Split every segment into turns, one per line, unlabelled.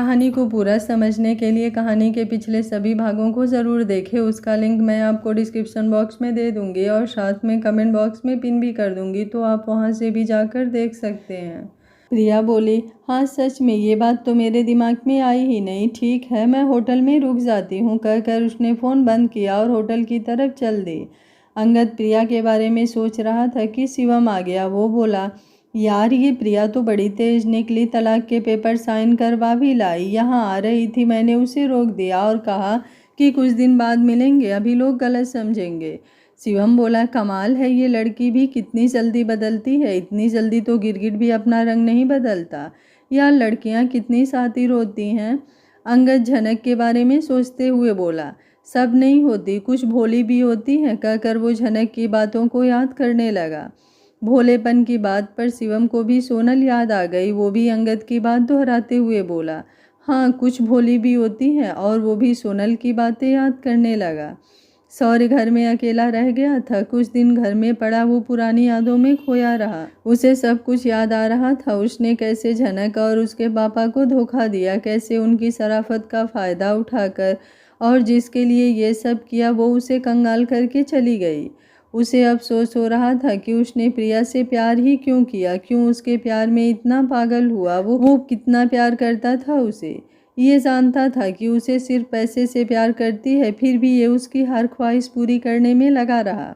कहानी को पूरा समझने के लिए कहानी के पिछले सभी भागों को ज़रूर देखें। उसका लिंक मैं आपको डिस्क्रिप्शन बॉक्स में दे दूँगी और साथ में कमेंट बॉक्स में पिन भी कर दूँगी, तो आप वहाँ से भी जाकर देख सकते हैं। प्रिया बोली, हाँ सच में ये बात तो मेरे दिमाग में आई ही नहीं। ठीक है, मैं होटल में रुक जाती हूँ, कहकर उसने फ़ोन बंद किया और होटल की तरफ चल दी। अंगद प्रिया के बारे में सोच रहा था कि शिवम आ गया। वो बोला, यार ये प्रिया तो बड़ी तेज निकली, तलाक के पेपर साइन करवा भी लाई। यहाँ आ रही थी, मैंने उसे रोक दिया और कहा कि कुछ दिन बाद मिलेंगे, अभी लोग गलत समझेंगे। शिवम बोला, कमाल है, ये लड़की भी कितनी जल्दी बदलती है। इतनी जल्दी तो गिरगिट भी अपना रंग नहीं बदलता। यार लड़कियाँ कितनी शातिर होती हैं। अंगद झनक के बारे में सोचते हुए बोला, सब नहीं होती, कुछ भोली भी होती हैं, कहकर वो झनक की बातों को याद करने लगा। भोलेपन की बात पर शिवम को भी सोनल याद आ गई। वो भी अंगद की बात दोहराते हुए बोला, हाँ कुछ भोली भी होती हैं, और वो भी सोनल की बातें याद करने लगा। सौर्य घर में अकेला रह गया था। कुछ दिन घर में पड़ा वो पुरानी यादों में खोया रहा। उसे सब कुछ याद आ रहा था। उसने कैसे झनक और उसके पापा को धोखा दिया, कैसे उनकी शराफत का फ़ायदा उठाकर, और जिसके लिए ये सब किया वो उसे कंगाल करके चली गई। उसे अफसोस हो रहा था कि उसने प्रिया से प्यार ही क्यों किया, क्यों उसके प्यार में इतना पागल हुआ। वो कितना प्यार करता था उसे। ये जानता था कि उसे सिर्फ पैसे से प्यार करती है, फिर भी ये उसकी हर ख्वाहिश पूरी करने में लगा रहा।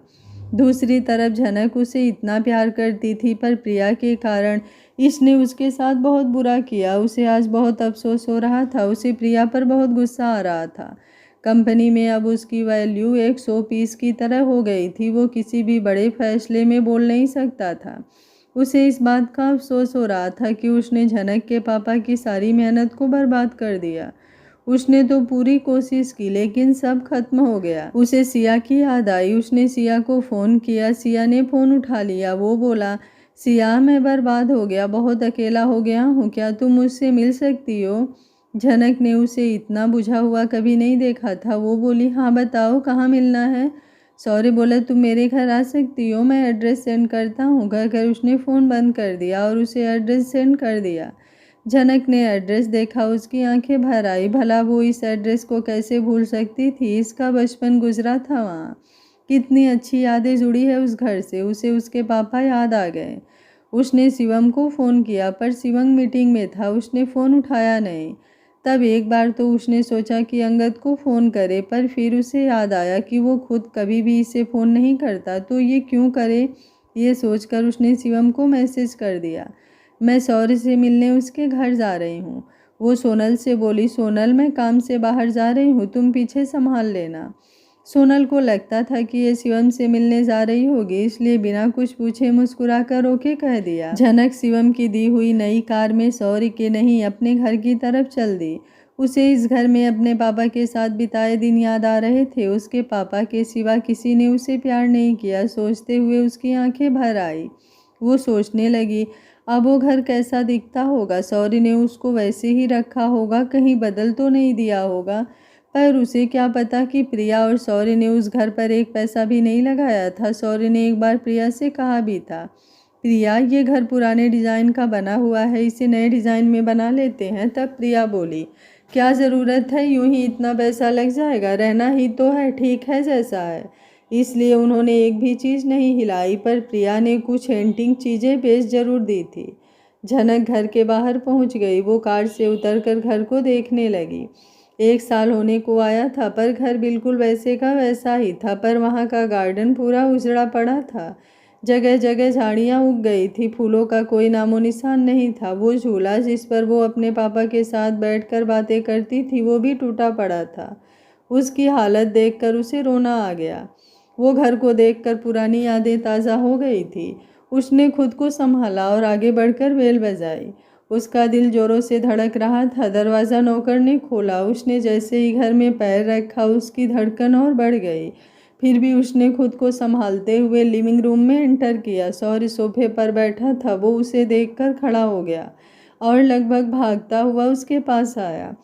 दूसरी तरफ झनक उसे इतना प्यार करती थी, पर प्रिया के कारण इसने उसके साथ बहुत बुरा किया। उसे आज बहुत अफसोस हो रहा था। उसे प्रिया पर बहुत गुस्सा आ रहा था। कंपनी में अब उसकी वैल्यू एक 100 पीस की तरह हो गई थी। वो किसी भी बड़े फैसले में बोल नहीं सकता था। उसे इस बात का अफसोस हो रहा था कि उसने झनक के पापा की सारी मेहनत को बर्बाद कर दिया। उसने तो पूरी कोशिश की, लेकिन सब खत्म हो गया। उसे सिया की याद आई। उसने सिया को फ़ोन किया। सिया ने फ़ोन उठा लिया। वो बोला, सिया मैं बर्बाद हो गया, बहुत अकेला हो गया हूँ, क्या तुम मुझसे मिल सकती हो? झनक ने उसे इतना बुझा हुआ कभी नहीं देखा था। वो बोली, हाँ बताओ, कहाँ मिलना है? सौर्य बोला, तुम मेरे घर आ सकती हो, मैं एड्रेस सेंड करता हूँ, कहकर उसने फ़ोन बंद कर दिया और उसे एड्रेस सेंड कर दिया। झनक ने एड्रेस देखा, उसकी आंखें भर आई। भला वो इस एड्रेस को कैसे भूल सकती थी? इसका बचपन गुजरा था वहाँ। कितनी अच्छी यादें जुड़ी है उस घर से। उसे उसके पापा याद आ गए। उसने शिवम को फ़ोन किया, पर शिवम मीटिंग में था। उसने फ़ोन उठाया नहीं। तब एक बार तो उसने सोचा कि अंगद को फ़ोन करे, पर फिर उसे याद आया कि वो खुद कभी भी इसे फ़ोन नहीं करता, तो ये क्यों करे। ये सोचकर उसने शिवम को मैसेज कर दिया, मैं सौर्य से मिलने उसके घर जा रही हूँ। वो सोनल से बोली, सोनल मैं काम से बाहर जा रही हूँ, तुम पीछे संभाल लेना। सोनल को लगता था कि ये शिवम से मिलने जा रही होगी, इसलिए बिना कुछ पूछे मुस्कुराकर ओके कह दिया। झनक शिवम की दी हुई नई कार में सौर्य के नहीं अपने घर की तरफ चल दी। उसे इस घर में अपने पापा के साथ बिताए दिन याद आ रहे थे। उसके पापा के सिवा किसी ने उसे प्यार नहीं किया। सोचते हुए उसकी आंखें भर आई। वो सोचने लगी, अब वो घर कैसा दिखता होगा। सौर्य ने उसको वैसे ही रखा होगा, कहीं बदल तो नहीं दिया होगा। पर उसे क्या पता कि प्रिया और सौर्य ने उस घर पर एक पैसा भी नहीं लगाया था। सौर्य ने एक बार प्रिया से कहा भी था, प्रिया ये घर पुराने डिज़ाइन का बना हुआ है, इसे नए डिज़ाइन में बना लेते हैं। तब प्रिया बोली, क्या ज़रूरत है, यूं ही इतना पैसा लग जाएगा, रहना ही तो है, ठीक है जैसा है। इसलिए उन्होंने एक भी चीज़ नहीं हिलाई, पर प्रिया ने कुछ एंटीक चीज़ें बेच जरूर दी थी। झनक घर के बाहर पहुंच गई। वो कार से उतरकर घर को देखने लगी। 1 साल होने को आया था, पर घर बिल्कुल वैसे का वैसा ही था, पर वहाँ का गार्डन पूरा उजड़ा पड़ा था। जगह जगह झाड़ियाँ उग गई थी, फूलों का कोई नामो निशान नहीं था। वो झूला जिस पर वो अपने पापा के साथ बैठकर बातें करती थी, वो भी टूटा पड़ा था। उसकी हालत देखकर उसे रोना आ गया। वो घर को देखकर पुरानी यादें ताज़ा हो गई थी। उसने खुद को संभाला और आगे बढ़कर बेल बजाई। उसका दिल जोरों से धड़क रहा था। दरवाज़ा नौकर ने खोला। उसने जैसे ही घर में पैर रखा, उसकी धड़कन और बढ़ गई। फिर भी उसने खुद को संभालते हुए लिविंग रूम में एंटर किया। सौर्य सोफे पर बैठा था। वो उसे देखकर खड़ा हो गया और लगभग भागता हुआ उसके पास आया।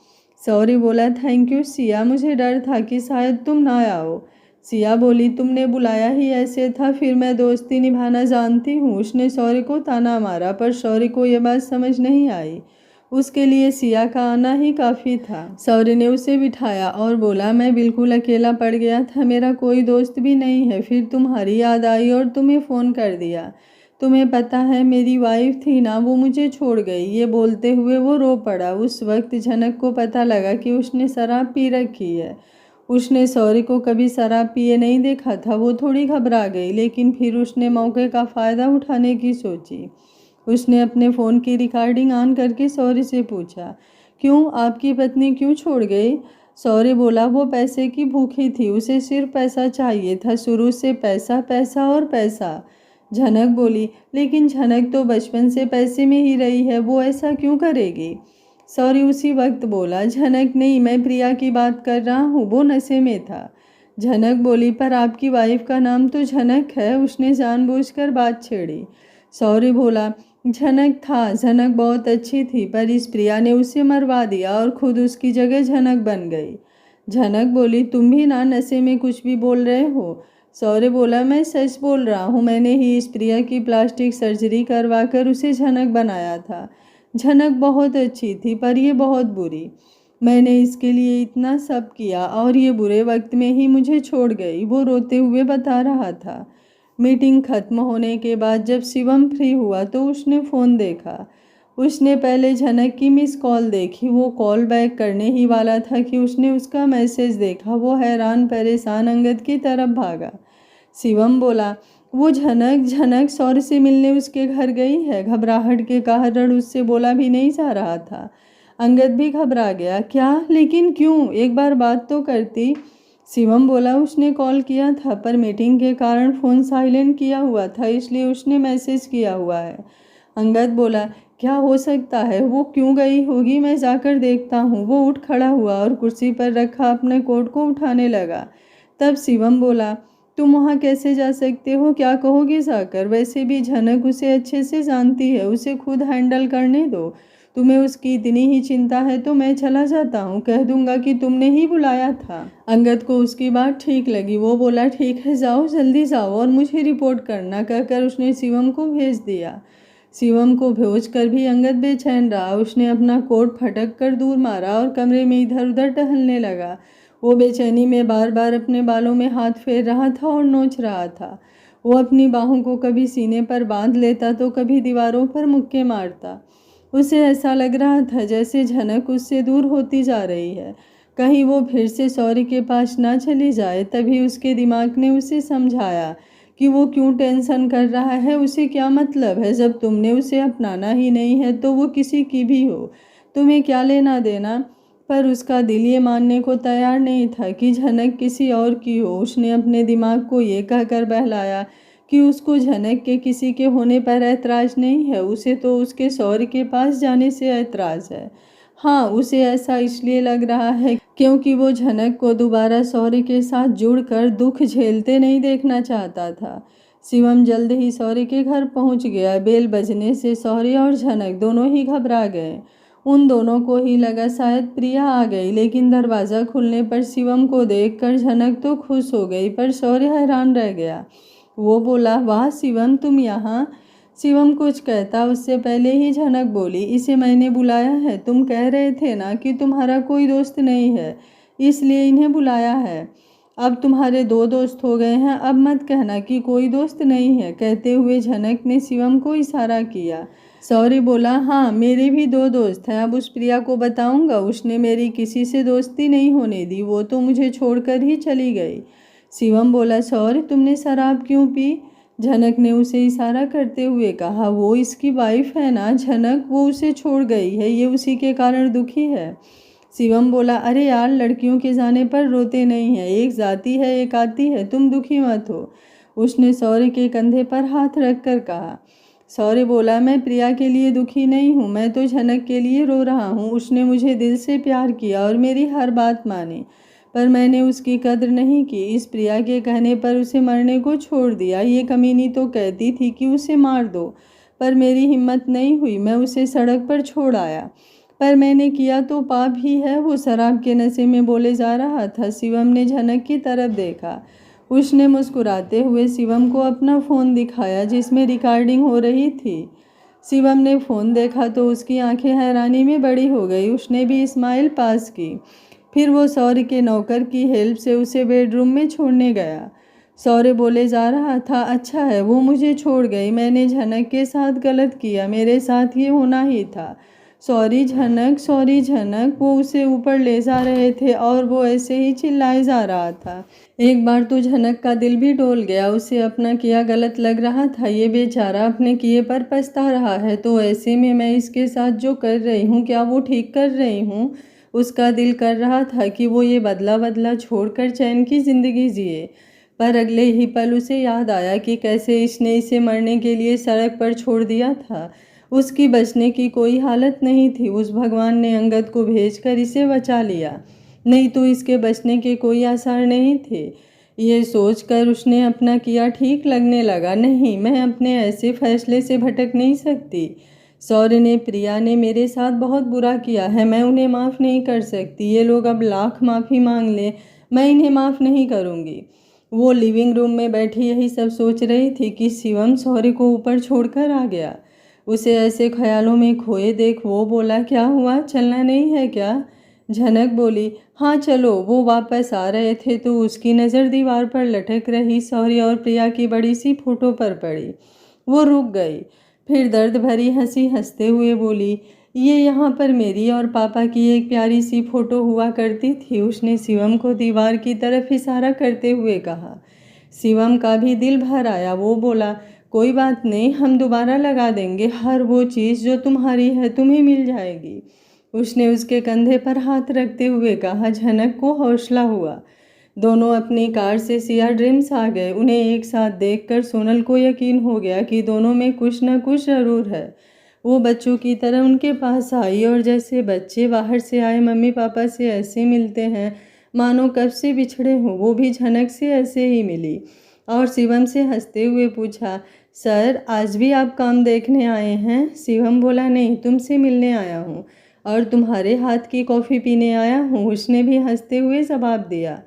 सौर्य बोला, थैंक यू सिया, मुझे डर था कि शायद तुम ना आओ। सिया बोली, तुमने बुलाया ही ऐसे था, फिर मैं दोस्ती निभाना जानती हूँ। उसने सौर्य को ताना मारा, पर सौर्य को यह बात समझ नहीं आई। उसके लिए सिया का आना ही काफ़ी था। सौर्य ने उसे बिठाया और बोला, मैं बिल्कुल अकेला पड़ गया था, मेरा कोई दोस्त भी नहीं है। फिर तुम्हारी याद आई और तुम्हें फ़ोन कर दिया। तुम्हें पता है मेरी वाइफ थी ना, वो मुझे छोड़ गई। ये बोलते हुए वो रो पड़ा। उस वक्त झनक को पता लगा कि उसने शराब पी रखी है। उसने सौर्य को कभी शराब पिए नहीं देखा था। वो थोड़ी घबरा गई, लेकिन फिर उसने मौके का फ़ायदा उठाने की सोची। उसने अपने फ़ोन की रिकॉर्डिंग ऑन करके सौर्य से पूछा, क्यों, आपकी पत्नी क्यों छोड़ गई? सौर्य बोला, वो पैसे की भूखी थी, उसे सिर्फ पैसा चाहिए था, शुरू से पैसा पैसा और पैसा। झनक बोली, लेकिन झनक तो बचपन से पैसे में ही रही है, वो ऐसा क्यों करेगी? सौर्य उसी वक्त बोला, झनक नहीं, मैं प्रिया की बात कर रहा हूँ, वो नशे में था। झनक बोली, पर आपकी वाइफ का नाम तो झनक है। उसने जानबूझकर बात छेड़ी। सौर्य बोला, झनक था, झनक बहुत अच्छी थी, पर इस प्रिया ने उसे मरवा दिया और खुद उसकी जगह झनक बन गई। झनक बोली, तुम भी ना नशे में कुछ भी बोल रहे हो? सौर्य बोला, मैं सच बोल रहा हूँ, मैंने ही इस प्रिया की प्लास्टिक सर्जरी करवाकर उसे झनक बनाया था। झनक बहुत अच्छी थी, पर ये बहुत बुरी। मैंने इसके लिए इतना सब किया और ये बुरे वक्त में ही मुझे छोड़ गई। वो रोते हुए बता रहा था। मीटिंग खत्म होने के बाद जब शिवम फ्री हुआ तो उसने फ़ोन देखा। उसने पहले झनक की मिस कॉल देखी। वो कॉल बैक करने ही वाला था कि उसने उसका मैसेज देखा। वो हैरान परेशान अंगद की तरफ भागा। शिवम बोला, वो झनक झनक सौर्य से मिलने उसके घर गई है। घबराहट के कारण उससे बोला भी नहीं जा रहा था। अंगद भी घबरा गया। क्या? लेकिन क्यों? एक बार बात तो करती। शिवम बोला, उसने कॉल किया था, पर मीटिंग के कारण फ़ोन साइलेंट किया हुआ था, इसलिए उसने मैसेज किया हुआ है। अंगद बोला, क्या हो सकता है? वो क्यों गई होगी, मैं जाकर देखता हूँ। वो उठ खड़ा हुआ और कुर्सी पर रखा अपने कोट को उठाने लगा। तब शिवम बोला, तुम वहाँ कैसे जा सकते हो? क्या कहोगे जाकर? वैसे भी झनक उसे अच्छे से जानती है, उसे खुद हैंडल करने दो। तुम्हें उसकी इतनी ही चिंता है तो मैं चला जाता हूँ, कह दूंगा कि तुमने ही बुलाया था। अंगद को उसकी बात ठीक लगी। वो बोला, ठीक है, जाओ, जल्दी जाओ और मुझे रिपोर्ट करना, कहकर उसने शिवम को भेज दिया। शिवम को भेज कर भी अंगद बेचैन रहा। उसने अपना कोट फटक कर दूर मारा और कमरे में इधर उधर टहलने लगा। वो बेचैनी में बार बार अपने बालों में हाथ फेर रहा था और नोच रहा था। वो अपनी बाहों को कभी सीने पर बांध लेता तो कभी दीवारों पर मुक्के मारता। उसे ऐसा लग रहा था जैसे झनक उससे दूर होती जा रही है, कहीं वो फिर से सौर्य के पास ना चली जाए। तभी उसके दिमाग ने उसे समझाया कि वो क्यों टेंशन कर रहा है, उसे क्या मतलब है। जब तुमने उसे अपनाना ही नहीं है तो वो किसी की भी हो, तुम्हें क्या लेना देना। पर उसका दिल ये मानने को तैयार नहीं था कि झनक किसी और की हो। उसने अपने दिमाग को ये कहकर बहलाया कि उसको झनक के किसी के होने पर ऐतराज़ नहीं है, उसे तो उसके सौर्य के पास जाने से ऐतराज़ है। हाँ, उसे ऐसा इसलिए लग रहा है क्योंकि वो झनक को दोबारा सौर्य के साथ जुड़कर दुख झेलते नहीं देखना चाहता था। शिवम जल्द ही सौर्य के घर पहुंच गया। बेल बजने से सौर्य और झनक दोनों ही घबरा गए। उन दोनों को ही लगा शायद प्रिया आ गई, लेकिन दरवाज़ा खुलने पर शिवम को देखकर झनक तो खुश हो गई, पर सौर्य हैरान रह गया। वो बोला, वाह शिवम, तुम यहाँ। शिवम कुछ कहता उससे पहले ही झनक बोली, इसे मैंने बुलाया है। तुम कह रहे थे ना कि तुम्हारा कोई दोस्त नहीं है, इसलिए इन्हें बुलाया है। अब तुम्हारे दो दोस्त हो गए हैं, अब मत कहना कि कोई दोस्त नहीं है। कहते हुए झनक ने शिवम को इशारा किया। सौर्य बोला, हाँ, मेरे भी दो दोस्त हैं। अब उस प्रिया को बताऊंगा, उसने मेरी किसी से दोस्ती नहीं होने दी, वो तो मुझे छोड़कर ही चली गई। शिवम बोला, सौर्य, तुमने शराब क्यों पी? झनक ने उसे इशारा करते हुए कहा, वो इसकी वाइफ है ना झनक, वो उसे छोड़ गई है, ये उसी के कारण दुखी है। शिवम बोला, अरे यार, लड़कियों के जाने पर रोते नहीं हैं, एक जाती है एक आती है, तुम दुखी मत हो। उसने सौर्य के कंधे पर हाथ रख कर कहा। सौर्य बोला, मैं प्रिया के लिए दुखी नहीं हूँ, मैं तो झनक के लिए रो रहा हूँ। उसने मुझे दिल से प्यार किया और मेरी हर बात मानी, पर मैंने उसकी कद्र नहीं की। इस प्रिया के कहने पर उसे मरने को छोड़ दिया। ये कमीनी तो कहती थी कि उसे मार दो, पर मेरी हिम्मत नहीं हुई, मैं उसे सड़क पर छोड़ आया। पर मैंने किया तो पाप ही है। वो शराब के नशे में बोले जा रहा था। शिवम ने झनक की तरफ देखा। उसने मुस्कुराते हुए शिवम को अपना फ़ोन दिखाया जिसमें रिकॉर्डिंग हो रही थी। शिवम ने फ़ोन देखा तो उसकी आंखें हैरानी में बड़ी हो गई। उसने भी स्माइल पास की। फिर वो सौर्य के नौकर की हेल्प से उसे बेडरूम में छोड़ने गया। सौर्य बोले जा रहा था, अच्छा है वो मुझे छोड़ गई, मैंने झनक के साथ गलत किया, मेरे साथ ये होना ही था। सॉरी झनक, सॉरी झनक, वो उसे ऊपर ले जा रहे थे और वो ऐसे ही चिल्लाए जा रहा था। एक बार तो झनक का दिल भी डोल गया। उसे अपना किया गलत लग रहा था। ये बेचारा अपने किए पर पछता रहा है, तो ऐसे में मैं इसके साथ जो कर रही हूँ क्या वो ठीक कर रही हूँ? उसका दिल कर रहा था कि वो ये बदला बदला छोड़कर चैन की ज़िंदगी जिए, पर अगले ही पल उसे याद आया कि कैसे इसने इसे मरने के लिए सड़क पर छोड़ दिया था। उसकी बचने की कोई हालत नहीं थी। उस भगवान ने अंगद को भेजकर इसे बचा लिया, नहीं तो इसके बचने के कोई आसार नहीं थे। ये सोचकर उसने अपना किया ठीक लगने लगा। नहीं, मैं अपने ऐसे फैसले से भटक नहीं सकती। सौर्य ने, प्रिया ने मेरे साथ बहुत बुरा किया है, मैं उन्हें माफ़ नहीं कर सकती। ये लोग अब लाख माफ़ी मांग लें, मैं इन्हें माफ़ नहीं करूँगी। वो लिविंग रूम में बैठी यही सब सोच रही थी कि शिवम सौर्य को ऊपर छोड़कर आ गया। उसे ऐसे ख्यालों में खोए देख वो बोला, क्या हुआ, चलना नहीं है क्या? झनक बोली, हाँ चलो। वो वापस आ रहे थे तो उसकी नज़र दीवार पर लटक रही सौर्य और प्रिया की बड़ी सी फोटो पर पड़ी। वो रुक गई, फिर दर्द भरी हंसी हंसते हुए बोली, ये यहाँ पर मेरी और पापा की एक प्यारी सी फोटो हुआ करती थी। उसने शिवम को दीवार की तरफ इशारा करते हुए कहा। शिवम का भी दिल भर आया। वो बोला, कोई बात नहीं, हम दोबारा लगा देंगे। हर वो चीज़ जो तुम्हारी है तुम्हें मिल जाएगी। उसने उसके कंधे पर हाथ रखते हुए कहा। झनक को हौसला हुआ। दोनों अपनी कार से सिया ड्रीम्स आ गए। उन्हें एक साथ देखकर सोनल को यकीन हो गया कि दोनों में कुछ न कुछ जरूर है। वो बच्चों की तरह उनके पास आई और जैसे बच्चे बाहर से आए मम्मी पापा से ऐसे मिलते हैं मानो कब से बिछड़े हों, वो भी झनक से ऐसे ही मिली और शिवम से हंसते हुए पूछा, सर आज भी आप काम देखने आए हैं? शिवम बोला, नहीं, तुमसे मिलने आया हूँ और तुम्हारे हाथ की कॉफ़ी पीने आया हूँ। उसने भी हंसते हुए जवाब दिया।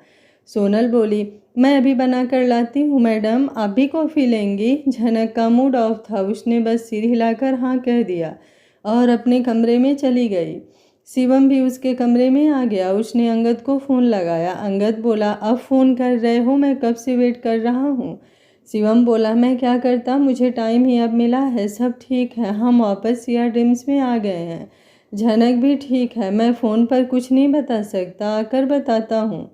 सोनल बोली, मैं अभी बना कर लाती हूँ मैडम, आप भी कॉफ़ी लेंगी? झनक का मूड ऑफ था। उसने बस सिर हिलाकर हाँ कह दिया और अपने कमरे में चली गई। शिवम भी उसके कमरे में आ गया। उसने अंगद को फ़ोन लगाया। अंगद बोला, अब फ़ोन कर रहे हो? मैं कब से वेट कर रहा हूँ। शिवम बोला, मैं क्या करता, मुझे टाइम ही अब मिला है। सब ठीक है, हम वापस सिया ड्रीम्स में आ गए हैं। झनक भी ठीक है, मैं फ़ोन पर कुछ नहीं बता सकता, आकर बताता हूँ।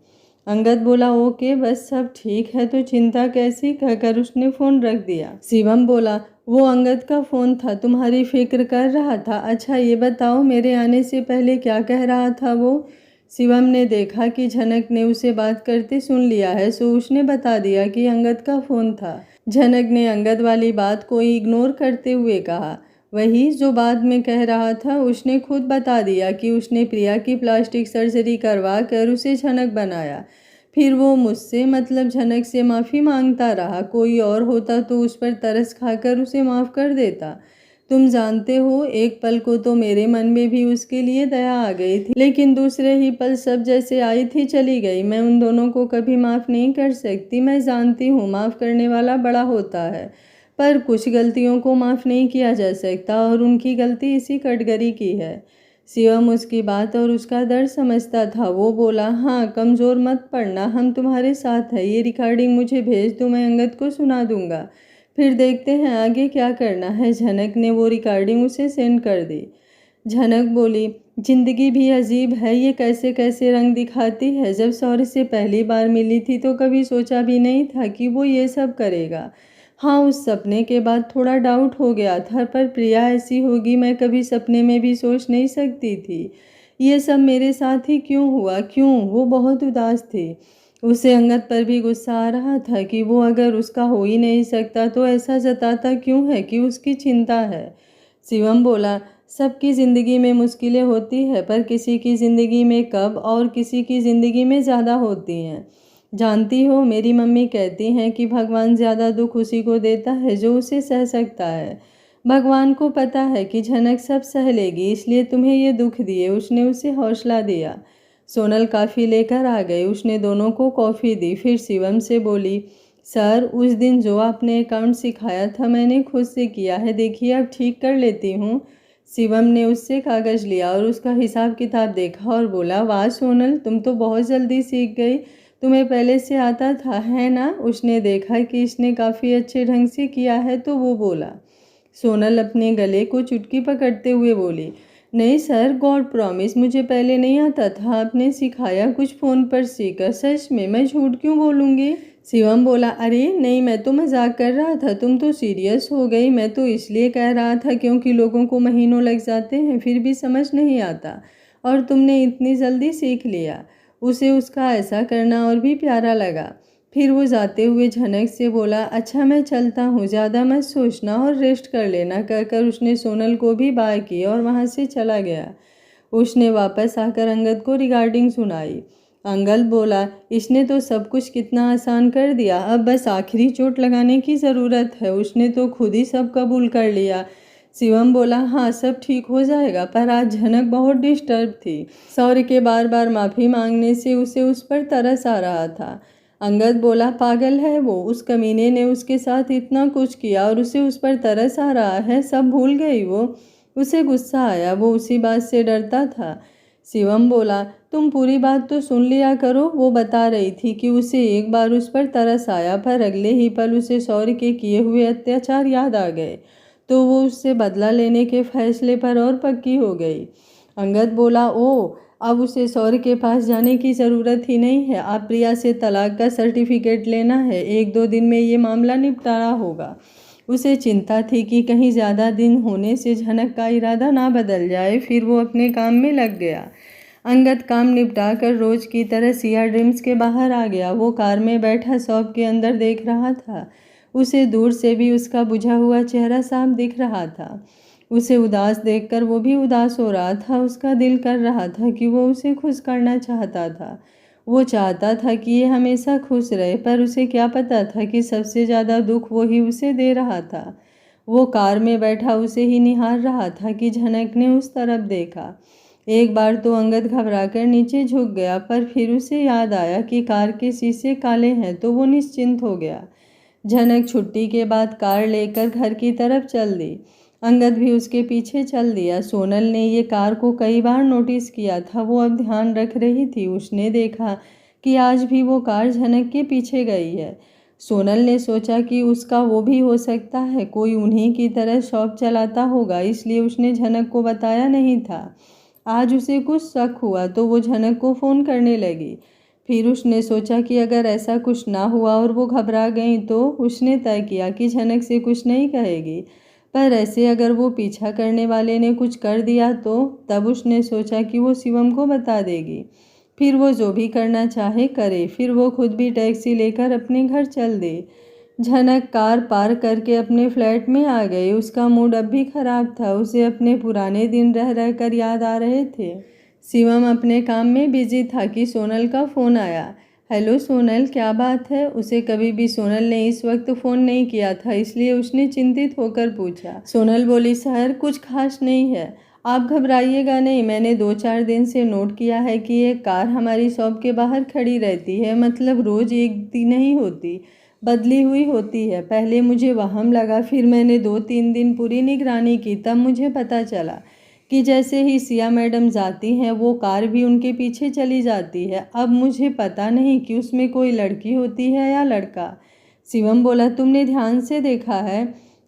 अंगद बोला, ओके, बस सब ठीक है तो चिंता कैसी, कहकर उसने फ़ोन रख दिया। शिवम बोला, वो अंगद का फ़ोन था, तुम्हारी फिक्र कर रहा था। अच्छा ये बताओ, मेरे आने से पहले क्या कह रहा था वो? शिवम ने देखा कि झनक ने उसे बात करते सुन लिया है, सो उसने बता दिया कि अंगद का फ़ोन था। झनक ने अंगद वाली बात को इग्नोर करते हुए कहा, वही जो बाद में कह रहा था। उसने खुद बता दिया कि उसने प्रिया की प्लास्टिक सर्जरी करवा कर उसे झनक बनाया। फिर वो मुझसे, मतलब झनक से, माफ़ी मांगता रहा। कोई और होता तो उस पर तरस खाकर उसे माफ़ कर देता। तुम जानते हो, एक पल को तो मेरे मन में भी उसके लिए दया आ गई थी, लेकिन दूसरे ही पल सब जैसे आई थी चली गई। मैं उन दोनों को कभी माफ़ नहीं कर सकती। मैं जानती हूँ माफ़ करने वाला बड़ा होता है, पर कुछ गलतियों को माफ़ नहीं किया जा सकता और उनकी गलती इसी कटघरी की है। शिवम उसकी बात और उसका दर्द समझता था। वो बोला, हाँ कमज़ोर मत पड़ना, हम तुम्हारे साथ हैं। ये रिकॉर्डिंग मुझे भेज दो, मैं अंगद को सुना दूंगा, फिर देखते हैं आगे क्या करना है। झनक ने वो रिकॉर्डिंग उसे सेंड कर दी। झनक बोली, जिंदगी भी अजीब है, ये कैसे कैसे रंग दिखाती है। जब सौर्य से पहली बार मिली थी तो कभी सोचा भी नहीं था कि वो ये सब करेगा। हाँ, उस सपने के बाद थोड़ा डाउट हो गया था, पर प्रिया ऐसी होगी मैं कभी सपने में भी सोच नहीं सकती थी। ये सब मेरे साथ ही क्यों हुआ, क्यों? वो बहुत उदास थी। उसे अंगद पर भी गुस्सा आ रहा था कि वो अगर उसका हो ही नहीं सकता तो ऐसा जताता क्यों है कि उसकी चिंता है। शिवम बोला, सबकी ज़िंदगी में मुश्किलें होती है, पर किसी की ज़िंदगी में कब और किसी की ज़िंदगी में ज़्यादा होती हैं। जानती हो, मेरी मम्मी कहती हैं कि भगवान ज़्यादा दुख उसी को देता है जो उसे सह सकता है। भगवान को पता है कि झनक सब सह लेगी, इसलिए तुम्हें ये दुख दिए। उसने उसे हौसला दिया। सोनल कॉफ़ी लेकर आ गई। उसने दोनों को कॉफ़ी दी, फिर शिवम से बोली, सर उस दिन जो आपने अकाउंट सिखाया था मैंने खुद से किया है, देखिए अब ठीक कर लेती हूँ। शिवम ने उससे कागज़ लिया और उसका हिसाब किताब देखा और बोला, वाह सोनल तुम तो बहुत जल्दी सीख गई, तुम्हें पहले से आता था है ना। उसने देखा कि इसने काफ़ी अच्छे ढंग से किया है तो वो बोला। सोनल अपने गले को चुटकी पकड़ते हुए बोली, नहीं सर गॉड प्रॉमिस मुझे पहले नहीं आता था, आपने सिखाया कुछ फ़ोन पर सीखा, सच में मैं झूठ क्यों बोलूँगी। शिवम बोला, अरे नहीं मैं तो मजाक कर रहा था, तुम तो सीरियस हो गई। मैं तो इसलिए कह रहा था क्योंकि लोगों को महीनों लग जाते हैं फिर भी समझ नहीं आता, और तुमने इतनी जल्दी सीख लिया। उसे उसका ऐसा करना और भी प्यारा लगा। फिर वो जाते हुए झनक से बोला, अच्छा मैं चलता हूँ, ज़्यादा मत सोचना और रेस्ट कर लेना। कहकर उसने सोनल को भी बाय की और वहाँ से चला गया। उसने वापस आकर अंगद को रिगार्डिंग सुनाई। अंगद बोला, इसने तो सब कुछ कितना आसान कर दिया, अब बस आखिरी चोट लगाने की ज़रूरत है, उसने तो खुद ही सब कबूल कर लिया। शिवम बोला, हाँ सब ठीक हो जाएगा, पर आज झनक बहुत डिस्टर्ब थी। सौर्य के बार बार माफ़ी मांगने से उसे उस पर तरस आ रहा था। अंगद बोला, पागल है वो, उस कमीने ने उसके साथ इतना कुछ किया और उसे उस पर तरस आ रहा है, सब भूल गई वो। उसे गुस्सा आया, वो उसी बात से डरता था। शिवम बोला, तुम पूरी बात तो सुन लिया करो। वो बता रही थी कि उसे एक बार उस पर तरस आया, पर अगले ही पल उसे सौर्य के किए हुए अत्याचार याद आ गए, तो वो उससे बदला लेने के फैसले पर और पक्की हो गई। अंगद बोला, ओ अब उसे सौर्य के पास जाने की ज़रूरत ही नहीं है, आप प्रिया से तलाक का सर्टिफिकेट लेना है, 1-2 दिन में ये मामला निपटारा होगा। उसे चिंता थी कि कहीं ज़्यादा दिन होने से झनक का इरादा ना बदल जाए। फिर वो अपने काम में लग गया। अंगद काम निपटा कर रोज की तरह सिया ड्रीम्स के बाहर आ गया। वो कार में बैठा शॉप के अंदर देख रहा था। उसे दूर से भी उसका बुझा हुआ चेहरा साफ दिख रहा था। उसे उदास देखकर वो भी उदास हो रहा था। उसका दिल कर रहा था कि वो उसे खुश करना चाहता था। वो चाहता था कि ये हमेशा खुश रहे, पर उसे क्या पता था कि सबसे ज़्यादा दुख वो ही उसे दे रहा था। वो कार में बैठा उसे ही निहार रहा था कि झनक ने उस तरफ देखा। एक बार तो अंगद घबराकर नीचे झुक गया, पर फिर उसे याद आया कि कार के शीशे काले हैं, तो वो निश्चिंत हो गया। झनक छुट्टी के बाद कार लेकर घर की तरफ चल दी। अंगद भी उसके पीछे चल दिया। सोनल ने ये कार को कई बार नोटिस किया था, वो अब ध्यान रख रही थी। उसने देखा कि आज भी वो कार झनक के पीछे गई है। सोनल ने सोचा कि उसका वो भी हो सकता है, कोई उन्हीं की तरह शॉप चलाता होगा, इसलिए उसने झनक को बताया नहीं था। आज उसे कुछ शक हुआ तो वो झनक को फ़ोन करने लगी। फिर उसने सोचा कि अगर ऐसा कुछ ना हुआ और वो घबरा गई तो उसने तय किया कि झनक से कुछ नहीं कहेगी। पर ऐसे अगर वो पीछा करने वाले ने कुछ कर दिया तो तब उसने सोचा कि वो शिवम को बता देगी। फिर वो जो भी करना चाहे करे। फिर वो खुद भी टैक्सी लेकर अपने घर चल दी। झनक कार पार करके अपने फ्लैट में आ गई। उसका मूड अब भी खराब था। उसे अपने पुराने दिन रह रह कर याद आ रहे थे। शिवम अपने काम में बिजी था कि सोनल का फ़ोन आया। हेलो सोनल, क्या बात है? उसे कभी भी सोनल ने इस वक्त फ़ोन नहीं किया था, इसलिए उसने चिंतित होकर पूछा। सोनल बोली, सर कुछ खास नहीं है, आप घबराइएगा नहीं। मैंने 2-4 दिन से नोट किया है कि एक कार हमारी शॉप के बाहर खड़ी रहती है, मतलब रोज़ एक दिन नहीं होती, बदली हुई होती है। पहले मुझे वहम लगा, फिर मैंने 2-3 दिन पूरी निगरानी की, तब मुझे पता चला कि जैसे ही सिया मैडम जाती हैं वो कार भी उनके पीछे चली जाती है। अब मुझे पता नहीं कि उसमें कोई लड़की होती है या लड़का। शिवम बोला, तुमने ध्यान से देखा है?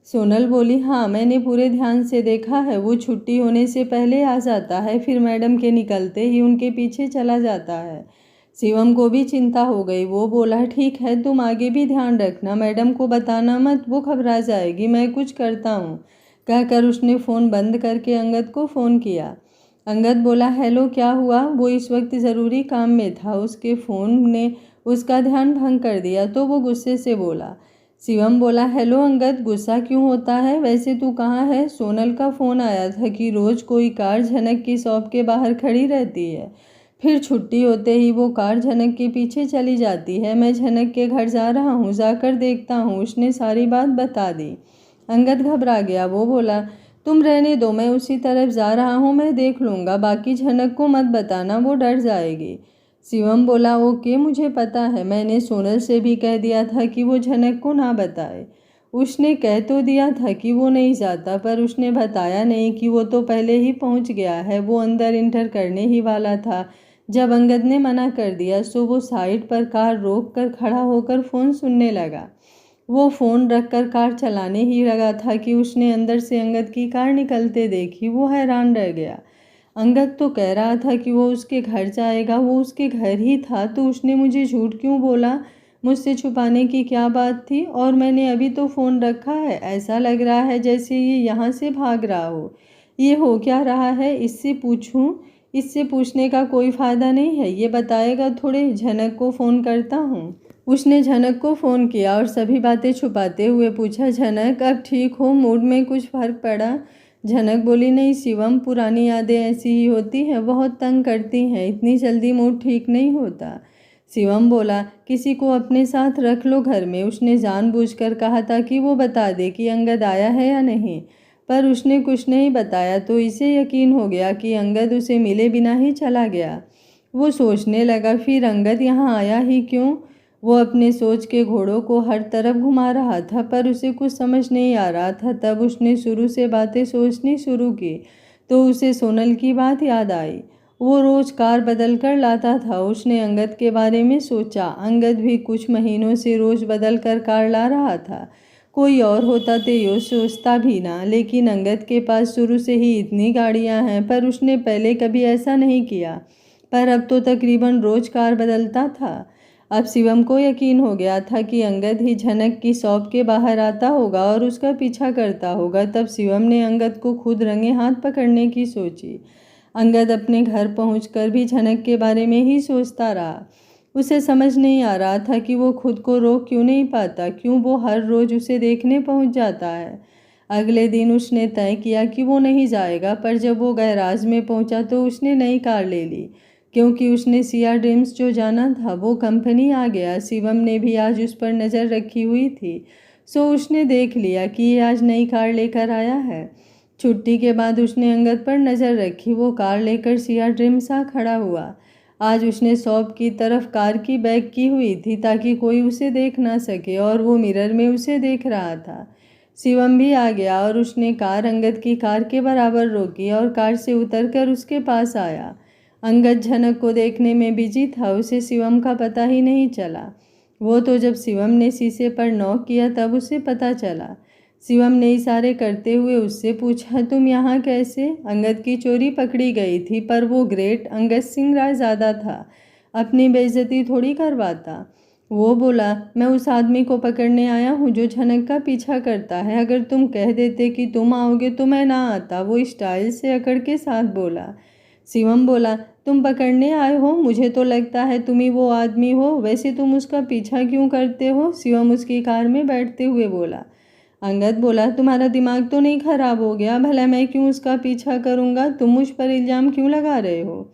सोनल बोली, हाँ मैंने पूरे ध्यान से देखा है। वो छुट्टी होने से पहले आ जाता है, फिर मैडम के निकलते ही उनके पीछे चला जाता है। शिवम को भी चिंता हो गई। वो बोला, ठीक है तुम आगे भी ध्यान रखना, मैडम को बताना मत, वो घबरा जाएगी, मैं कुछ करता हूँ। कहकर उसने फ़ोन बंद करके अंगद को फ़ोन किया। अंगद बोला, हेलो क्या हुआ? वो इस वक्त ज़रूरी काम में था। उसके फ़ोन ने उसका ध्यान भंग कर दिया तो वो गुस्से से बोला। शिवम बोला, हेलो अंगद, गुस्सा क्यों होता है? वैसे तू कहाँ है? सोनल का फ़ोन आया था कि रोज़ कोई कार झनक की शॉप के बाहर खड़ी रहती है, फिर छुट्टी होते ही वो कार झनक के पीछे चली जाती है। मैं झनक के घर जा रहा हूँ, जाकर देखता हूँ। उसने सारी बात बता दी। अंगद घबरा गया। वो बोला, तुम रहने दो, मैं उसी तरफ जा रहा हूँ, मैं देख लूँगा, बाकी झनक को मत बताना, वो डर जाएगी। शिवम बोला, ओके मुझे पता है, मैंने सोनल से भी कह दिया था कि वो झनक को ना बताए। उसने कह तो दिया था कि वो नहीं जाता, पर उसने बताया नहीं कि वो तो पहले ही पहुंच गया है। वो अंदर इंटर करने ही वाला था जब अंगद ने मना कर दिया, सो वो साइड पर कार रोक कर खड़ा होकर फ़ोन सुनने लगा। वो फ़ोन रखकर कार चलाने ही लगा था कि उसने अंदर से अंगद की कार निकलते देखी। वो हैरान रह गया। अंगद तो कह रहा था कि वो उसके घर जाएगा, वो उसके घर ही था, तो उसने मुझे झूठ क्यों बोला? मुझसे छुपाने की क्या बात थी? और मैंने अभी तो फ़ोन रखा है, ऐसा लग रहा है जैसे ये यहाँ से भाग रहा हो। ये हो क्या रहा है? इससे पूछूं? इससे पूछने का कोई फ़ायदा नहीं है, ये बताएगा थोड़े। झनक को फ़ोन करता हूँ। उसने झनक को फ़ोन किया और सभी बातें छुपाते हुए पूछा, झनक अब ठीक हो? मूड में कुछ फ़र्क पड़ा? झनक बोली, नहीं शिवम, पुरानी यादें ऐसी ही होती हैं, बहुत तंग करती हैं, इतनी जल्दी मूड ठीक नहीं होता। शिवम बोला, किसी को अपने साथ रख लो घर में। उसने जानबूझकर कहा था कि वो बता दे कि अंगद आया है या नहीं, पर उसने कुछ नहीं बताया, तो इसे यकीन हो गया कि अंगद उसे मिले बिना ही चला गया। वो सोचने लगा, फिर अंगद यहाँ आया ही क्यों? वो अपने सोच के घोड़ों को हर तरफ घुमा रहा था, पर उसे कुछ समझ नहीं आ रहा था। तब उसने शुरू से बातें सोचनी शुरू की, तो उसे सोनल की बात याद आई। वो रोज़ कार बदल कर लाता था। उसने अंगद के बारे में सोचा, अंगद भी कुछ महीनों से रोज़ बदल कर कार ला रहा था। कोई और होता तो ये सोचता भी ना, लेकिन अंगद के पास शुरू से ही इतनी गाड़ियां हैं, पर उसने पहले कभी ऐसा नहीं किया। पर अब तो तकरीबन रोज़ कार बदलता था। अब शिवम को यकीन हो गया था कि अंगद ही झनक की शॉप के बाहर आता होगा और उसका पीछा करता होगा। तब शिवम ने अंगद को खुद रंगे हाथ पकड़ने की सोची। अंगद अपने घर पहुंचकर भी झनक के बारे में ही सोचता रहा। उसे समझ नहीं आ रहा था कि वो खुद को रोक क्यों नहीं पाता, क्यों वो हर रोज़ उसे देखने पहुंच जाता है। अगले दिन उसने तय किया कि वो नहीं जाएगा, पर जब वो गैराज में पहुंचा तो उसने नई कार ले ली, क्योंकि उसने सिया ड्रीम्स जो जाना था वो कंपनी आ गया। शिवम ने भी आज उस पर नज़र रखी हुई थी, सो उसने देख लिया कि ये आज नई कार लेकर आया है। छुट्टी के बाद उसने अंगद पर नज़र रखी। वो कार लेकर सिया ड्रीम्स आ खड़ा हुआ। आज उसने शॉप की तरफ कार की बैक की हुई थी ताकि कोई उसे देख ना सके, और वो मिरर में उसे देख रहा था। शिवम भी आ गया और उसने कार अंगद की कार के बराबर रोकी और कार से उतरकर उसके पास आया। अंगद झनक को देखने में बिजी था, उसे शिवम का पता ही नहीं चला। वो तो जब शिवम ने शीशे पर नॉक किया तब उसे पता चला। शिवम ने इशारे करते हुए उससे पूछा, तुम यहाँ कैसे? अंगद की चोरी पकड़ी गई थी, पर वो ग्रेट अंगद सिंह रायज़ादा था, अपनी बेइज्जती थोड़ी करवाता। वो बोला, मैं उस आदमी को पकड़ने आया हूँ जो झनक का पीछा करता है। अगर तुम कह देते कि तुम आओगे तो मैं ना आता, वो स्टाइल से अकड़ के साथ बोला। शिवम बोला, तुम पकड़ने आए हो? मुझे तो लगता है तुम ही वो आदमी हो। वैसे तुम उसका पीछा क्यों करते हो? शिवम उसकी कार में बैठते हुए बोला। अंगद बोला, तुम्हारा दिमाग तो नहीं खराब हो गया? भला मैं क्यों उसका पीछा करूँगा? तुम मुझ पर इल्ज़ाम क्यों लगा रहे हो?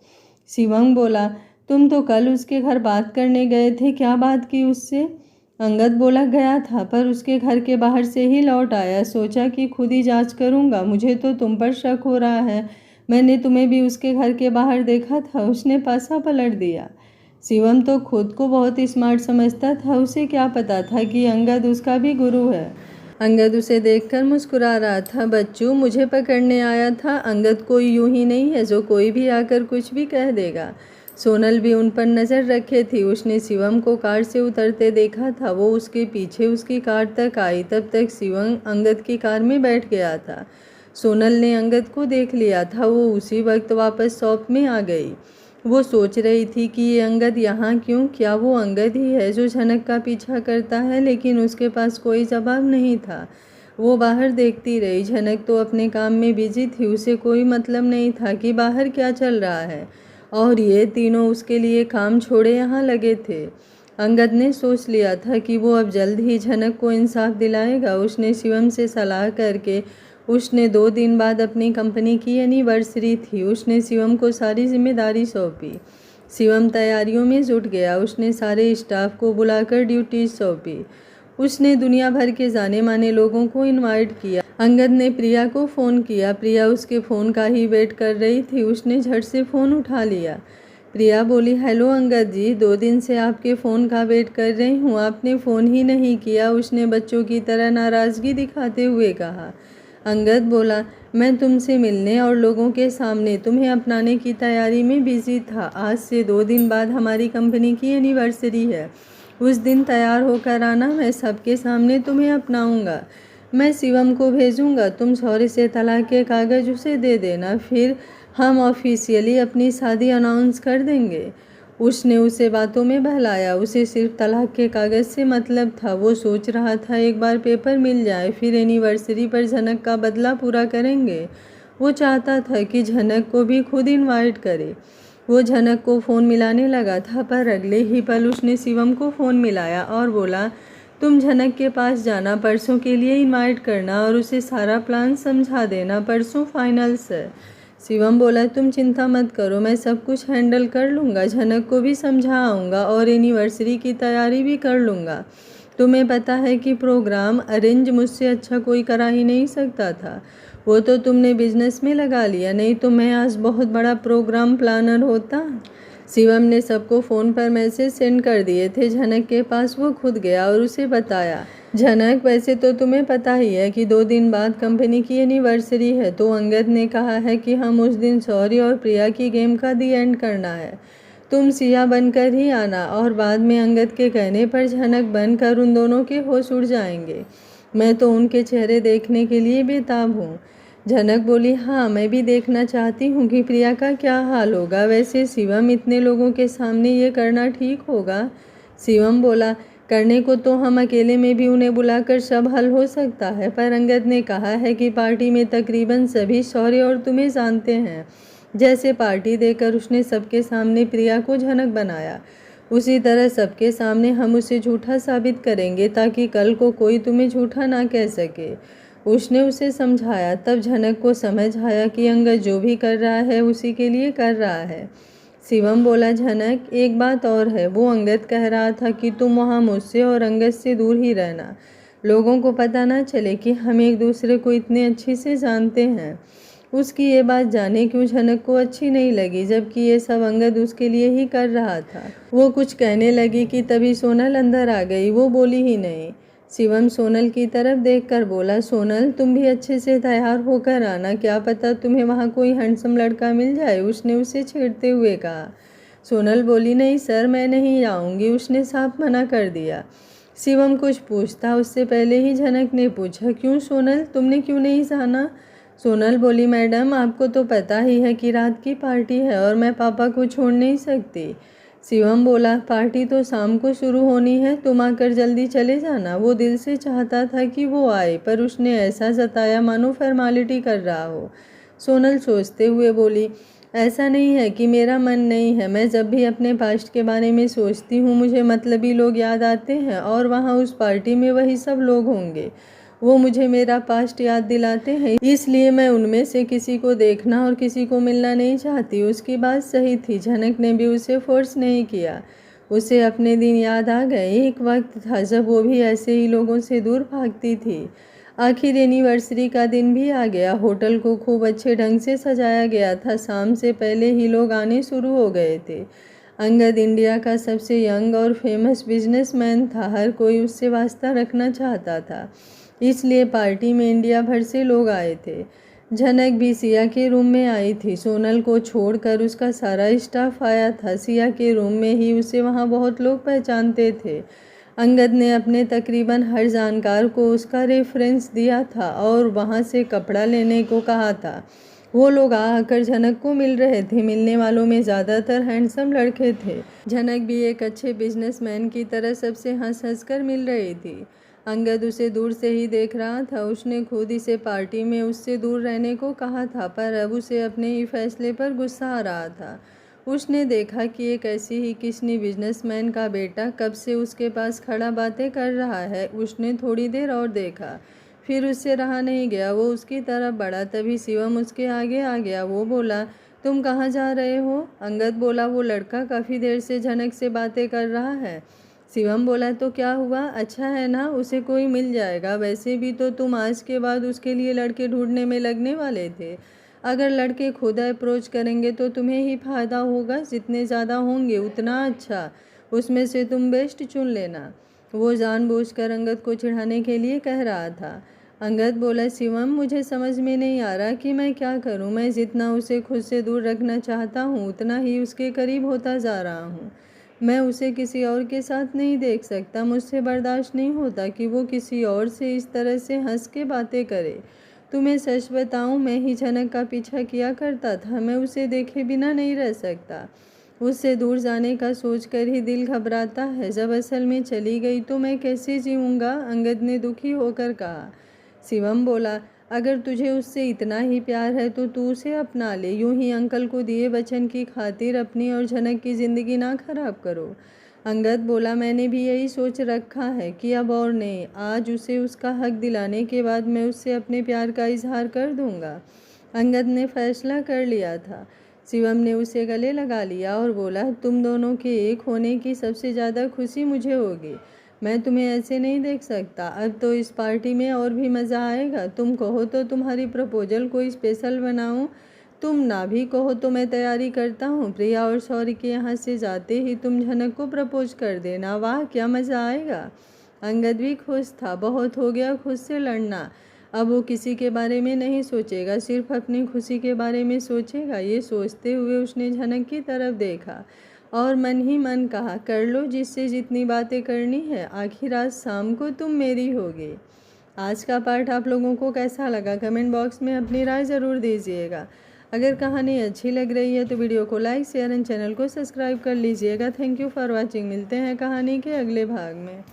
शिवम बोला, तुम तो कल उसके घर बात करने गए थे, क्या बात की उससे? अंगद बोला, गया था, पर उसके घर के बाहर से ही लौट आया। सोचा कि खुद ही जांच करूंगा, मुझे तो तुम पर शक हो रहा है। मैंने तुम्हें भी उसके घर के बाहर देखा था। उसने पासा पलट दिया। शिवम तो खुद को बहुत स्मार्ट समझता था। उसे क्या पता था कि अंगद उसका भी गुरु है। अंगद उसे देखकर मुस्कुरा रहा था। बच्चू, मुझे पकड़ने आया था। अंगद कोई यूं ही नहीं है जो कोई भी आकर कुछ भी कह देगा। सोनल भी उन पर नज़र रखे थी। उसने शिवम को कार से उतरते देखा था। वो उसके पीछे उसकी कार तक आई। तब तक शिवम अंगद की कार में बैठ गया था। सोनल ने अंगद को देख लिया था। वो उसी वक्त वापस शॉप में आ गई। वो सोच रही थी कि ये अंगद यहाँ क्यों? क्या वो अंगद ही है जो झनक का पीछा करता है? लेकिन उसके पास कोई जवाब नहीं था। वो बाहर देखती रही। झनक तो अपने काम में बिजी थी, उसे कोई मतलब नहीं था कि बाहर क्या चल रहा है, और ये तीनों उसके लिए काम छोड़े यहाँ लगे थे। अंगद ने सोच लिया था कि वो अब जल्द ही झनक को इंसाफ दिलाएगा। उसने शिवम से सलाह करके उसने 2 दिन बाद अपनी कंपनी की एनिवर्सरी थी। उसने शिवम को सारी जिम्मेदारी सौंपी। शिवम तैयारियों में जुट गया। उसने सारे स्टाफ को बुलाकर ड्यूटीज सौंपी। उसने दुनिया भर के जाने माने लोगों को इनवाइट किया। अंगद ने प्रिया को फ़ोन किया। प्रिया उसके फ़ोन का ही वेट कर रही थी। उसने झट से फ़ोन उठा लिया। प्रिया बोली, हेलो अंगद जी, 2 दिन से आपके फ़ोन का वेट कर रही हूँ, आपने फ़ोन ही नहीं किया। उसने बच्चों की तरह नाराज़गी दिखाते हुए कहा। अंगद बोला, मैं तुमसे मिलने और लोगों के सामने तुम्हें अपनाने की तैयारी में बिजी था। आज से 2 दिन बाद हमारी कंपनी की एनिवर्सरी है। उस दिन तैयार होकर आना, मैं सबके सामने तुम्हें अपनाऊंगा। मैं शिवम को भेजूंगा, तुम सौरे से तलाक के कागज़ उसे दे देना, फिर हम ऑफिशियली अपनी शादी अनाउंस कर देंगे। उसने उसे बातों में बहलाया। उसे सिर्फ तलाक के कागज़ से मतलब था। वो सोच रहा था एक बार पेपर मिल जाए, फिर एनिवर्सरी पर झनक का बदला पूरा करेंगे। वो चाहता था कि झनक को भी खुद इनवाइट करे। वो झनक को फ़ोन मिलाने लगा था, पर अगले ही पल उसने शिवम को फ़ोन मिलाया और बोला, तुम झनक के पास जाना, परसों के लिए इनवाइट करना और उसे सारा प्लान समझा देना। परसों फाइनल सर। शिवम बोला, तुम चिंता मत करो, मैं सब कुछ हैंडल कर लूँगा। झनक को भी समझा आऊँगा और एनिवर्सरी की तैयारी भी कर लूँगा। तुम्हें पता है कि प्रोग्राम अरेंज मुझसे अच्छा कोई करा ही नहीं सकता था। वो तो तुमने बिजनेस में लगा लिया, नहीं तो मैं आज बहुत बड़ा प्रोग्राम प्लानर होता। शिवम ने सबको फ़ोन पर मैसेज सेंड कर दिए थे। झनक के पास वो खुद गया और उसे बताया, झनक, वैसे तो तुम्हें पता ही है कि 2 दिन बाद कंपनी की एनिवर्सरी है, तो अंगद ने कहा है कि हम उस दिन सौरी और प्रिया की गेम का दी एंड करना है। तुम सिया बनकर ही आना और बाद में अंगद के कहने पर झनक बनकर उन दोनों के होश उड़ जाएंगे। मैं तो उनके चेहरे देखने के लिए बेताब हूँ। झनक बोली, हाँ, मैं भी देखना चाहती हूँ कि प्रिया का क्या हाल होगा। वैसे शिवम, इतने लोगों के सामने ये करना ठीक होगा? शिवम बोला, करने को तो हम अकेले में भी उन्हें बुलाकर सब हल हो सकता है, पर अंगद ने कहा है कि पार्टी में तकरीबन सभी शौर्य और तुम्हें जानते हैं। जैसे पार्टी देकर उसने सबके सामने प्रिया को झनक बनाया, उसी तरह सबके सामने हम उसे झूठा साबित करेंगे, ताकि कल को कोई तुम्हें झूठा ना कह सके। उसने उसे समझाया। तब झनक को समझ आया कि अंगद जो भी कर रहा है उसी के लिए कर रहा है। शिवम बोला, झनक, एक बात और है, वो अंगद कह रहा था कि तुम वहाँ मुझसे और अंगद से दूर ही रहना, लोगों को पता ना चले कि हम एक दूसरे को इतने अच्छे से जानते हैं। उसकी ये बात जाने क्यों झनक को अच्छी नहीं लगी, जबकि ये सब अंगद उसके लिए ही कर रहा था। वो कुछ कहने लगी कि तभी सोनल अंदर आ गई। वो बोली ही नहीं। शिवम सोनल की तरफ देखकर बोला, सोनल, तुम भी अच्छे से तैयार होकर आना, क्या पता तुम्हें वहाँ कोई हैंडसम लड़का मिल जाए। उसने उसे छेड़ते हुए कहा। सोनल बोली, नहीं सर, मैं नहीं आऊँगी, उसने साफ मना कर दिया। शिवम कुछ पूछता उससे पहले ही झनक ने पूछा, क्यों सोनल, तुमने क्यों नहीं जाना? सोनल बोली, मैडम, आपको तो पता ही है कि रात की पार्टी है और मैं पापा को छोड़ नहीं सकती। शिवम बोला, पार्टी तो शाम को शुरू होनी है, तुम आकर जल्दी चले जाना। वो दिल से चाहता था कि वो आए, पर उसने ऐसा जताया मानो फॉर्मेलिटी कर रहा हो। सोनल सोचते हुए बोली, ऐसा नहीं है कि मेरा मन नहीं है, मैं जब भी अपने पास्ट के बारे में सोचती हूँ मुझे मतलबी लोग याद आते हैं, और वहाँ उस पार्टी में वही सब लोग होंगे। वो मुझे मेरा पास्ट याद दिलाते हैं, इसलिए मैं उनमें से किसी को देखना और किसी को मिलना नहीं चाहती। उसकी बात सही थी, झनक ने भी उसे फोर्स नहीं किया। उसे अपने दिन याद आ गए। एक वक्त था जब वो भी ऐसे ही लोगों से दूर भागती थी। आखिर एनिवर्सरी का दिन भी आ गया। होटल को खूब अच्छे ढंग से सजाया गया था। शाम से पहले ही लोग आने शुरू हो गए थे। अंगद इंडिया का सबसे यंग और फेमस बिजनेसमैन था। हर कोई उससे वास्ता रखना चाहता था, इसलिए पार्टी में इंडिया भर से लोग आए थे। झनक भी सिया के रूम में आई थी। सोनल को छोड़कर उसका सारा स्टाफ आया था। सिया के रूम में ही उसे वहाँ बहुत लोग पहचानते थे। अंगद ने अपने तकरीबन हर जानकार को उसका रेफरेंस दिया था और वहाँ से कपड़ा लेने को कहा था। वो लोग आकर झनक को मिल रहे थे। मिलने वालों में ज़्यादातर हैंडसम लड़के थे। झनक भी एक अच्छे बिजनेसमैन की तरह सबसे हंस हंस कर मिल रही थी। अंगद उसे दूर से ही देख रहा था। उसने खुद इसे पार्टी में उससे दूर रहने को कहा था, पर अब उसे अपने ही फैसले पर गुस्सा आ रहा था। उसने देखा कि एक ऐसी ही किस्नी बिजनेसमैन का बेटा कब से उसके पास खड़ा बातें कर रहा है। उसने थोड़ी देर और देखा, फिर उससे रहा नहीं गया। वो उसकी तरफ बढ़ा, तभी शिवम उसके आगे आ गया। वो बोला, तुम कहाँ जा रहे हो? अंगद बोला, वो लड़का काफ़ी देर से झनक से बातें कर रहा है। शिवम बोला, तो क्या हुआ, अच्छा है ना, उसे कोई मिल जाएगा। वैसे भी तो तुम आज के बाद उसके लिए लड़के ढूंढने में लगने वाले थे। अगर लड़के खुद अप्रोच करेंगे तो तुम्हें ही फ़ायदा होगा, जितने ज़्यादा होंगे उतना अच्छा, उसमें से तुम बेस्ट चुन लेना। वो जानबूझकर अंगद को चिढ़ाने के लिए कह रहा था। अंगद बोला, शिवम मुझे समझ में नहीं आ रहा कि मैं क्या करूं। मैं जितना उसे खुद से दूर रखना चाहता हूं उतना ही उसके करीब होता जा रहा हूं। मैं उसे किसी और के साथ नहीं देख सकता। मुझसे बर्दाश्त नहीं होता कि वो किसी और से इस तरह से हंस के बातें करे। तुम्हें सच बताऊं, मैं ही झनक का पीछा किया करता था। मैं उसे देखे बिना नहीं रह सकता। उससे दूर जाने का सोचकर ही दिल घबराता है। जब असल में चली गई तो मैं कैसे जीऊँगा? अंगद ने दुखी होकर कहा। शिवम बोला, अगर तुझे उससे इतना ही प्यार है तो तू उसे अपना ले। यूं ही अंकल को दिए वचन की खातिर अपनी और झनक की ज़िंदगी ना खराब करो। अंगद बोला, मैंने भी यही सोच रखा है कि अब और नहीं, आज उसे उसका हक दिलाने के बाद मैं उससे अपने प्यार का इजहार कर दूंगा। अंगद ने फैसला कर लिया था। शिवम ने उसे गले लगा लिया और बोला, तुम दोनों के एक होने की सबसे ज़्यादा खुशी मुझे होगी। मैं तुम्हें ऐसे नहीं देख सकता। अब तो इस पार्टी में और भी मज़ा आएगा। तुम कहो तो तुम्हारी प्रपोजल को स्पेशल बनाऊं। तुम ना भी कहो तो मैं तैयारी करता हूँ। प्रिया और शौर्य के यहाँ से जाते ही तुम झनक को प्रपोज कर देना। वाह क्या मज़ा आएगा। अंगद भी खुश था। बहुत हो गया खुद से लड़ना। अब वो किसी के बारे में नहीं सोचेगा, सिर्फ अपनी खुशी के बारे में सोचेगा। ये सोचते हुए उसने झनक की तरफ देखा और मन ही मन कहा, कर लो जिससे जितनी बातें करनी है, आखिर आज शाम को तुम मेरी होगी। आज का पार्ट आप लोगों को कैसा लगा कमेंट बॉक्स में अपनी राय ज़रूर दीजिएगा। अगर कहानी अच्छी लग रही है तो वीडियो को लाइक शेयर एंड चैनल को सब्सक्राइब कर लीजिएगा। Thank you for watching. मिलते हैं कहानी के अगले भाग में।